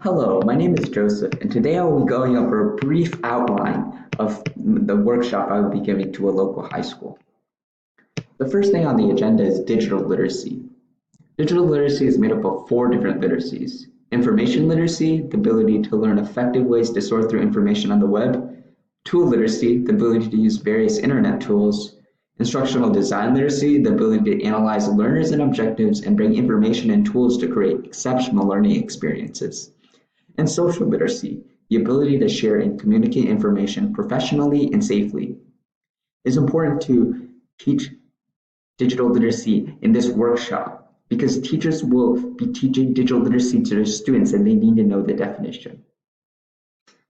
Hello, my name is Joseph, and today I will be going over a brief outline of the workshop I will be giving to a local high school. The first thing on the agenda is digital literacy. Digital literacy is made up of 4 different literacies. Information literacy, the ability to learn effective ways to sort through information on the web. Tool literacy, the ability to use various internet tools. Instructional design literacy, the ability to analyze learners and objectives and bring information and tools to create exceptional learning experiences. And social literacy, the ability to share and communicate information professionally and safely. It's important to teach digital literacy in this workshop because teachers will be teaching digital literacy to their students and they need to know the definition.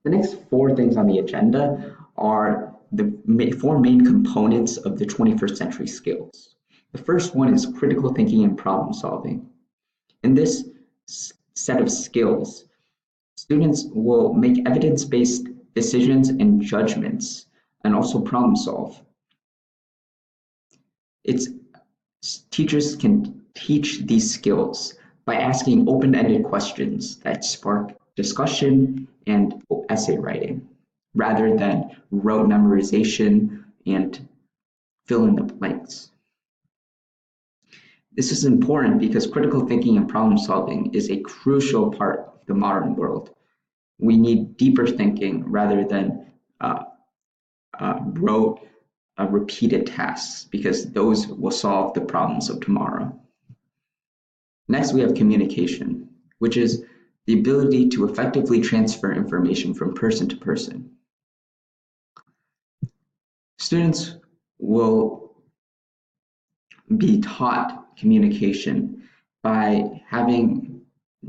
The next 4 things on the agenda are the 4 main components of the 21st century skills. The first one is critical thinking and problem solving. In this set of skills, students will make evidence-based decisions and judgments and also problem solve. Teachers can teach these skills by asking open-ended questions that spark discussion and essay writing, rather than rote memorization and fill in the blanks. This is important because critical thinking and problem solving is a crucial part of the modern world. We need deeper thinking rather than rote repeated tasks, because those will solve the problems of tomorrow. Next, we have communication, which is the ability to effectively transfer information from person to person. Students will be taught communication by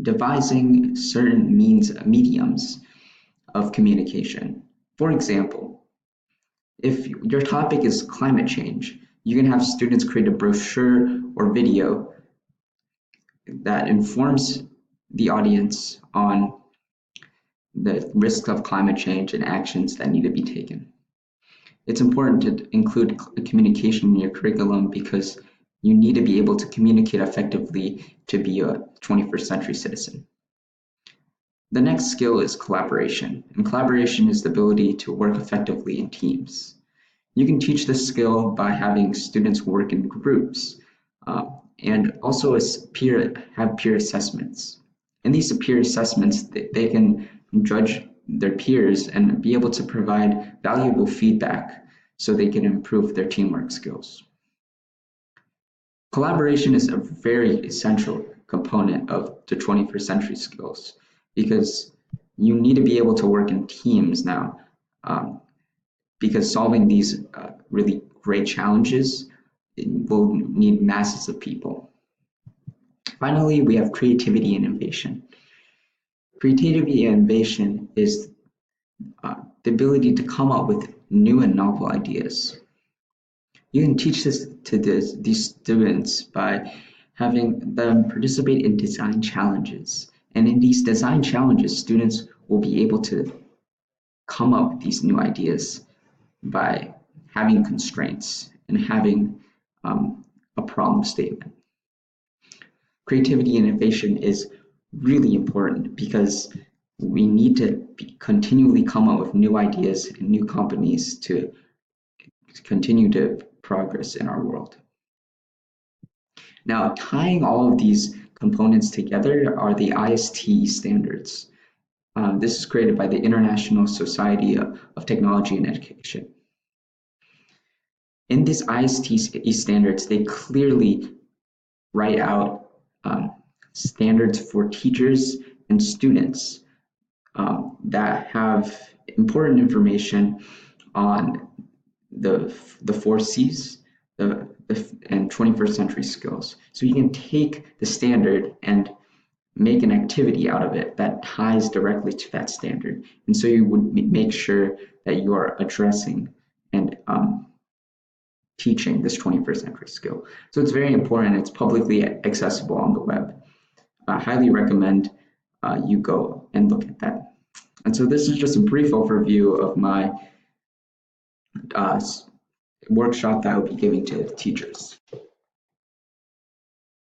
devising certain mediums of communication. For example, if your topic is climate change, you can have students create a brochure or video that informs the audience on the risks of climate change and actions that need to be taken. It's important to include communication in your curriculum because you need to be able to communicate effectively to be a 21st century citizen. The next skill is collaboration, and collaboration is the ability to work effectively in teams. You can teach this skill by having students work in groups and also have peer assessments. In these peer assessments, they can judge their peers and be able to provide valuable feedback so they can improve their teamwork skills. Collaboration is a very essential component of the 21st century skills because you need to be able to work in teams now because solving these really great challenges will need masses of people. Finally, we have creativity and innovation. Creativity and innovation is the ability to come up with new and novel ideas. You can teach this to these students by having them participate in design challenges. And in these design challenges, students will be able to come up with these new ideas by having constraints and having a problem statement. Creativity and innovation is really important because we need to continually come up with new ideas and new companies to continue to progress in our world. Now, tying all of these components together are the ISTE standards. This is created by the International Society of Technology and Education. In these ISTE standards, they clearly write out standards for teachers and students that have important information on the 4 C's and 21st century skills. So you can take the standard and make an activity out of it that ties directly to that standard. And so you would make sure that you are addressing and teaching this 21st century skill. So it's very important. It's publicly accessible on the web. I highly recommend you go and look at that. And so this is just a brief overview of my workshop that I will be giving to teachers.